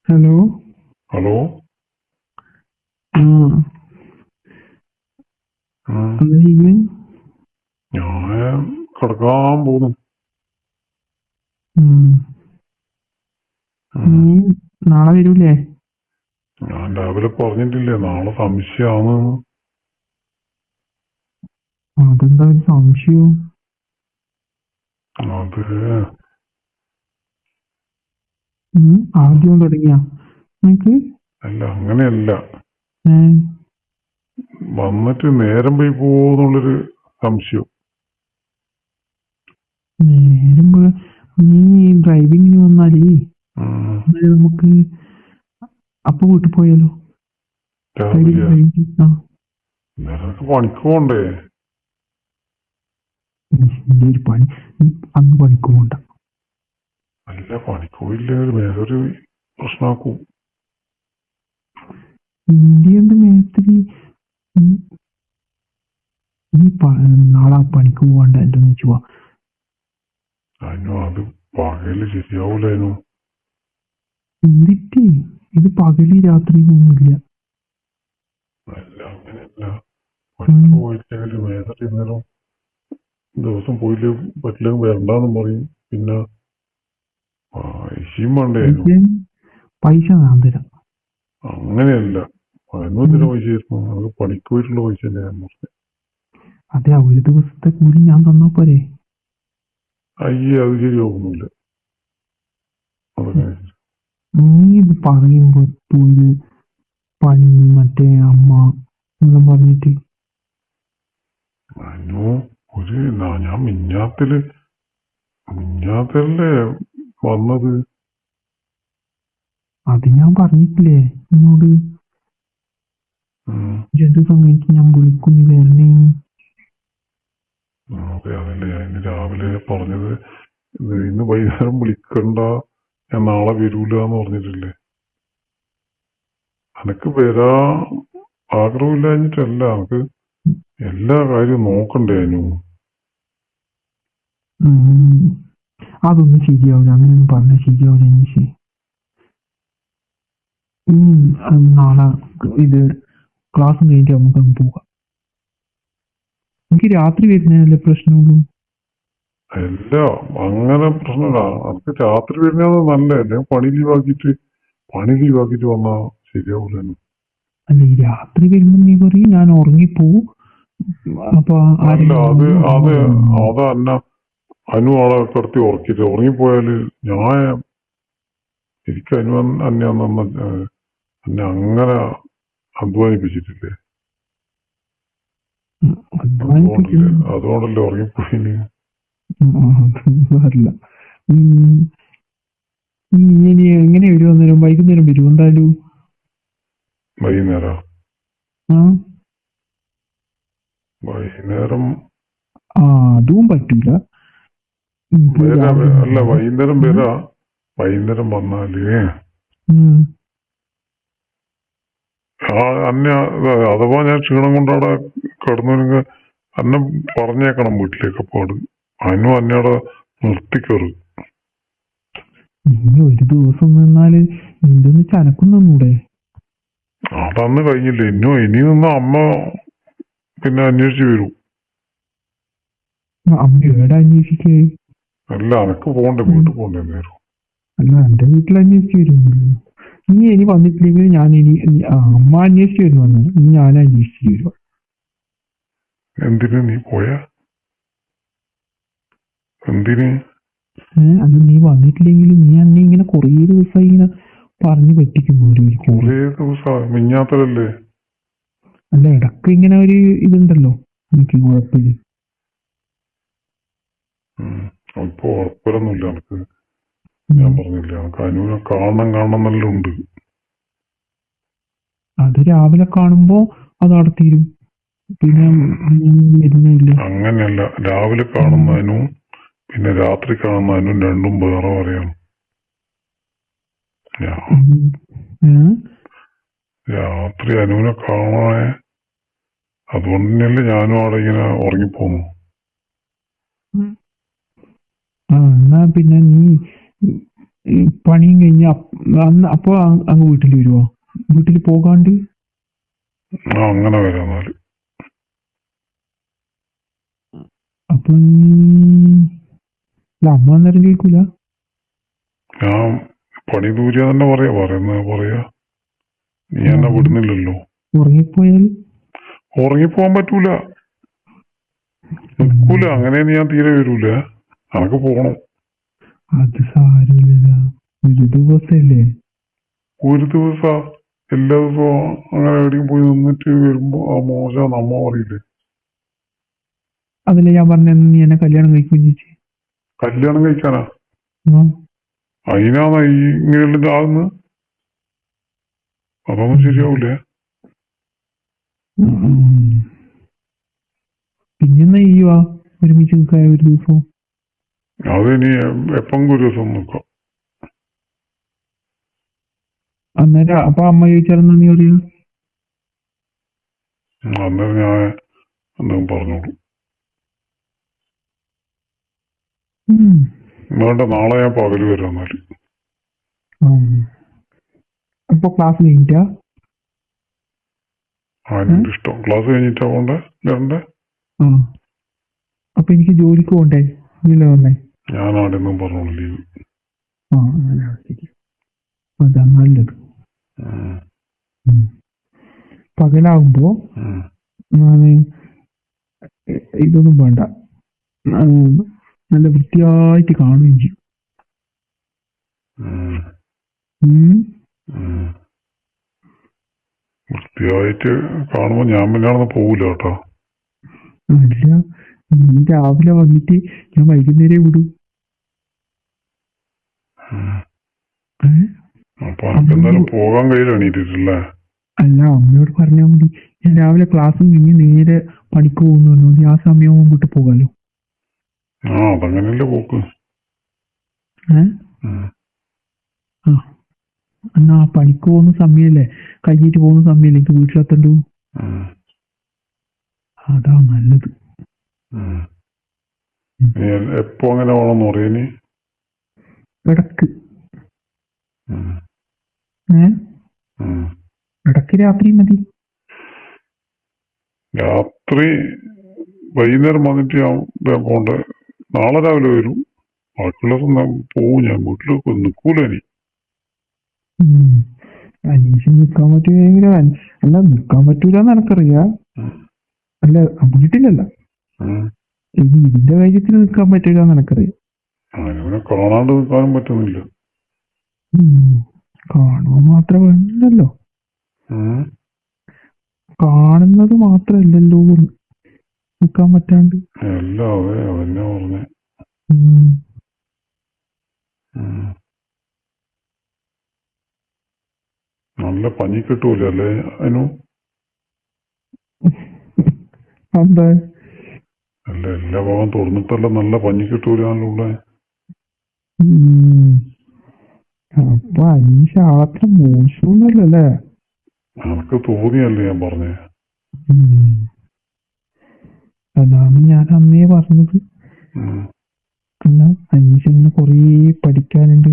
Hello. Hello. ആ എന്താ ചെയ്യുന്നേ? ഞാൻ കിടക്കാൻ പോകുന്നു. നീ നാളെ വരൂലേ? ഞാൻ രാവിലെ പറഞ്ഞിട്ടില്ലേ നാളെ സംശയമാണ്. അതെന്താ ഒരു സംശയം? അത് ആദ്യം തുടങ്ങിയ നിനക്ക്? അല്ല, അങ്ങനെയല്ല. ഏ വന്നിട്ട് നേരം പോയി പോന്നുള്ളൊരു സംശയം. നേരം നീ ഡ്രൈവിങ്ങിന് വന്നാലേ നമുക്ക് അപ്പൊ വീട്ടിൽ പോയാലോ? രാവിലെ നേരത്തെ പണിക്ക് പോണ്ടേ? ഒരു പണി, നീ അന്ന് പണിക്ക് പോണ്ട. അല്ല, പണിക്ക് പോയില്ലെങ്കിൽ വേറൊരു പ്രശ്നമാക്കും. ഇന്ത്യന്റെ മേസ്ത്രി നീ നാളെ പണിക്ക് പോകണ്ട എന്തെന്ന് വെച്ചുവാ. അതിനും അത് പകല് ശരിയാവൂലായിരുന്നു. എന്നിട്ട് ഇത് പകല് രാത്രി ഒന്നുമില്ല. അല്ല, അങ്ങനെയല്ല. പണിക്ക് പോയിട്ടെങ്കിൽ മേതട്ട് നേരം ദിവസം പോയില്ല പറ്റില്ലെങ്കിൽ വരണ്ടെന്നും പറയും. പിന്നെ പൈസയും വേണ്ടായിരുന്നു. പൈസ ഞാൻ തരാം. അങ്ങനെയല്ല, 11 പൈസ ആയിരുന്നു. നമുക്ക് പണിക്ക് പോയിട്ടുള്ള പൈസ തന്നെ ഞാൻ പറഞ്ഞത്. അതെ, ഒരു ദിവസത്തെ കൂലി ഞാൻ തന്നാ പോരെ? അയ്യേ, അത് ശരിയാവുന്നില്ല. നീ ഇത് പറയുമ്പോ ഇത് പണി മറ്റേ അമ്മ എന്നെല്ലാം പറഞ്ഞിട്ട് ഞാൻ മിഞ്ഞാത്തല്ലേ വന്നത്. അത് ഞാൻ പറഞ്ഞിട്ടില്ലേ എന്നോട്? 2 ദിവസം കഴിഞ്ഞിട്ട് ഞാൻ വിളിക്കും, നീ വരണേ. അതല്ലേ ഞാൻ ഇന്ന് രാവിലെ പറഞ്ഞത്. ഇന്ന് വൈകുന്നേരം വിളിക്കണ്ട, ഞാൻ നാളെ വരൂലെന്ന് പറഞ്ഞിട്ടില്ലേ. അനക്ക് വരാ ആഗ്രഹമില്ലാഞ്ഞിട്ടല്ല, നമുക്ക് എല്ലാ കാര്യവും നോക്കണ്ടേ. അതൊന്നും ശരിയാവില്ല, അങ്ങനെയൊന്നും പറഞ്ഞാൽ ശരിയാവില്ല. നീ നാളെ ഇത് ക്ലാസ് കഴിഞ്ഞിട്ട് നമുക്ക് അങ്ങ് പോകാം. എനിക്ക് രാത്രി വരുന്നതല്ലേ പ്രശ്നമുള്ളൂ. അല്ല, അങ്ങനെ പ്രശ്നമില്ല. നമുക്ക് രാത്രി വരുന്നത് നല്ലതല്ലേ. പണി ലീവാക്കിട്ട് വന്നാ ശരിയാവൂല. അല്ല, ഈ രാത്രി വരുമ്പോ നീ പറയും ഞാൻ ഉറങ്ങിപ്പോവും. അപ്പൊ അല്ല, അത് അനു ആളെ കിടത്തി ഉറക്കിട്ട് ഉറങ്ങിപ്പോയാല് ഞാൻ എനിക്ക് അന്നെ അങ്ങനെ അധ്വാനിപ്പിച്ചിട്ടില്ലേ. അതുകൊണ്ടല്ലേ ഉറങ്ങിപ്പോയിന്. അല്ല, നീ ഇനി എങ്ങനെ വരുമോ? വൈകുന്നേരം വരുമോ എന്തായാലും? വൈകുന്നേരം അതും പറ്റൂല. അല്ല, വൈകുന്നേരം വരാ. വൈകുന്നേരം വന്നാല് അഥവാ ഞാൻ ക്ഷീണം കൊണ്ടവിടെ കിടന്നു അന്നെ പറഞ്ഞേക്കണം വീട്ടിലേക്ക്. പാട് അന്നവിടെ നിർത്തിക്കറ്. നീ ഒരു ദിവസം നിന്നാല് നിന്റെ ഒന്ന് ചനക്കുന്നൂടെ? അതന്ന് കഴിഞ്ഞില്ലേ. ഇനി നിന്ന അമ്മ പിന്നെ അന്വേഷിച്ച് വരൂ. അമ്മ എവിടെ അന്വേഷിക്കേ? അല്ല, എനക്ക് പോണ്ടേ, വീട്ടിൽ പോണ്ടേ നേരം. അല്ല, എന്റെ വീട്ടിൽ അന്വേഷിച്ച് വരുന്നില്ല. നീ ഇനി വന്നിട്ടില്ലെങ്കിൽ ഞാൻ അമ്മ അന്വേഷിച്ച് വരുന്നു. ഇനി ഞാൻ അന്വേഷിച്ച് വരുക. എന്തിന് നീ പോയാ? എന്തിന്? അല്ല, നീ വന്നിട്ടില്ലെങ്കിൽ നീ അന്നെ ഇങ്ങനെ കൊറേ ദിവസമായി ഇങ്ങനെ പറഞ്ഞു പറ്റിക്കുന്നു. കൊറേ ദിവസം മിഞ്ഞാത്തലല്ലേ? അല്ല, ഇടക്ക് ഇങ്ങനെ ഒരു ഇതുണ്ടല്ലോ, എനിക്ക് കുഴപ്പമില്ല. ഇപ്പൊ ഉറപ്പൊന്നുമില്ല എനക്ക്. ഞാൻ പറഞ്ഞില്ല, എനക്ക് അനുവിനെ കാണണം നല്ല ഉണ്ട്. അത് രാവിലെ കാണുമ്പോ അത് അവിടെ തീരും, പിന്നെ വരുന്നില്ല. അങ്ങനെയല്ല, രാവിലെ കാണുന്നതിനും പിന്നെ രാത്രി കാണുന്നതിനും രണ്ടും വേറെ പറയണം. രാത്രി അനുവിനെ കാണാനേ, അതുകൊണ്ട് തന്നെയല്ലേ ഞാനും അവിടെ ഇങ്ങനെ ഉറങ്ങിപ്പോന്നു. എന്നാ പിന്നെ നീ ഈ പണിയും കഴിഞ്ഞ അന്ന് അപ്പൊ അങ്ങ് വീട്ടിൽ വരുവോ? വീട്ടിൽ പോകാണ്ട് അങ്ങനെ വരാന്നാല് അപ്പൊ അമ്മ അന്നേരം ചോദിക്കൂല? ഞാൻ പണി ദൂരിയ തന്നെ പറയാ നീ എന്നെ വിടുന്നില്ലല്ലോ. ഉറങ്ങിപ്പോയാൽ ഉറങ്ങിപ്പോവാൻ പറ്റൂല, നിക്കൂല. അങ്ങനെ ഞാൻ തീരെ വരൂല. അനക്ക് പോണം. അത് സാരമില്ല, ഒരു ദിവസല്ലേ. ഒരു ദിവസം എല്ലാ ദിവസവും അങ്ങനെ എവിടെയും പോയി നിന്നിട്ട് വരുമ്പോ ആ മോശം നമ്മ പറയില്ലേ. അതല്ലേ ഞാൻ പറഞ്ഞ നീ എന്നെ കല്യാണം കഴിക്കും ചേച്ചി. കല്യാണം കഴിക്കാനാ? അതിനാണ് ഈ ഇങ്ങനെയുള്ള ഇതാകുന്നത്? അതൊന്നും ശരിയാവൂലേ. പിന്നെന്നാ ചെയ്യുവാ ഒരുമിച്ച് നിൽക്കാൻ ഒരു ദിവസം? അതിനി എപ്പം ഒരു ദിവസം നിൽക്കാം. അന്നേരം അപ്പൊ അമ്മ ചോദിച്ചാലെന്നാ നീ പറയാ? അന്നേരം ഞാൻ എന്തെങ്കിലും പറഞ്ഞോളൂ. വേണ്ട, നാളെ ഞാൻ പകല് വരാം എന്നാല്. അപ്പൊ ക്ലാസ് കഴിഞ്ഞിട്ടാ? അതിന്റെ ഇഷ്ടം. ക്ലാസ് കഴിഞ്ഞിട്ടാ പോണ്ടേ വരണ്ടേ? അപ്പൊ എനിക്ക് ജോലിക്ക് പോണ്ടേ? ഇല്ലല്ലോ വന്നേ. ഞാൻ അവിടെ നിന്നും പറഞ്ഞോളൂ ലീവ്. അതാ നല്ലത്. പകലാവുമ്പോ ഇതൊന്നും വേണ്ട, നല്ല വൃത്തിയായിട്ട് കാണുകയും ചെയ്യും. വൃത്തിയായിട്ട് കാണുമ്പോ ഞാൻ പിന്നാണെന്ന് പോവൂല കേട്ടോ. അല്ല, നീ രാവിലെ വന്നിട്ട് ഞാൻ വൈകുന്നേരം വിടൂ. അപ്പൊ എനിക്ക് എന്തായാലും പോകാൻ കഴിയില്ല എണീറ്റിട്ടല്ലേ? അല്ല, അമ്മയോട് പറഞ്ഞാൽ മതി. ഞാൻ രാവിലെ ക്ലാസ്സും കഴിഞ്ഞ് നേരെ പണിക്ക് പോകുന്നു, ആ സമയം മുമ്പിട്ട് പോകാലോ. അതങ്ങനെയല്ലേ പോക്ക്. എന്നാ പണിക്ക് പോകുന്ന സമയല്ലേ, കഴിഞ്ഞിട്ട് പോകുന്ന സമയല്ലേ എനിക്ക് വീട്ടിലെത്തണ്ടു. അതാ നല്ലത്. എപ്പോ അങ്ങനെ വേണമെന്ന് പറയുന്നേ? ഇടക്ക് ഇടക്ക് രാത്രി മതി. രാത്രി വൈകുന്നേരം വന്നിട്ട് ഞാൻ പോണ്ടേ? നാളെ രാവിലെ വരും. ബാക്കിയുള്ള പോവും. ഞാൻ വീട്ടിലേക്ക് നിൽക്കൂല ഇനി. അനീഷ് നിൽക്കാൻ പറ്റുമെങ്കിൽ അല്ല, നിൽക്കാൻ പറ്റൂലെന്ന് എനക്കറിയാം. അല്ല, വീട്ടിലല്ല, ഇനി ഇതിന്റെ കാര്യത്തിൽ നിൽക്കാൻ പറ്റൂലെന്ന് എനക്കറിയാം. അങ്ങനെ കാണാണ്ട് നിൽക്കാനും പറ്റുന്നില്ല. കാണുക മാത്രമല്ലല്ലോ, കാണുന്നത് മാത്രല്ലല്ലോ നിൽക്കാൻ പറ്റാണ്ട്. എല്ലാം അതന്നെ പറഞ്ഞേ. നല്ല പനി കിട്ടൂലല്ലേ അതിനു? എന്താ? അല്ല, എല്ലാ ഭാഗം തുറന്നിട്ടല്ല നല്ല പനി കിട്ടൂല. അപ്പൊ അനീഷ അത്ര മോശമൊന്നുമല്ലല്ലേ? എനിക്ക് തോന്നിയല്ലേ ഞാൻ പറഞ്ഞേ. അതാണ് ഞാൻ അന്നേ പറഞ്ഞത്. അല്ല, അനീഷ് അങ്ങനെ കൊറേ പഠിക്കാനുണ്ട്.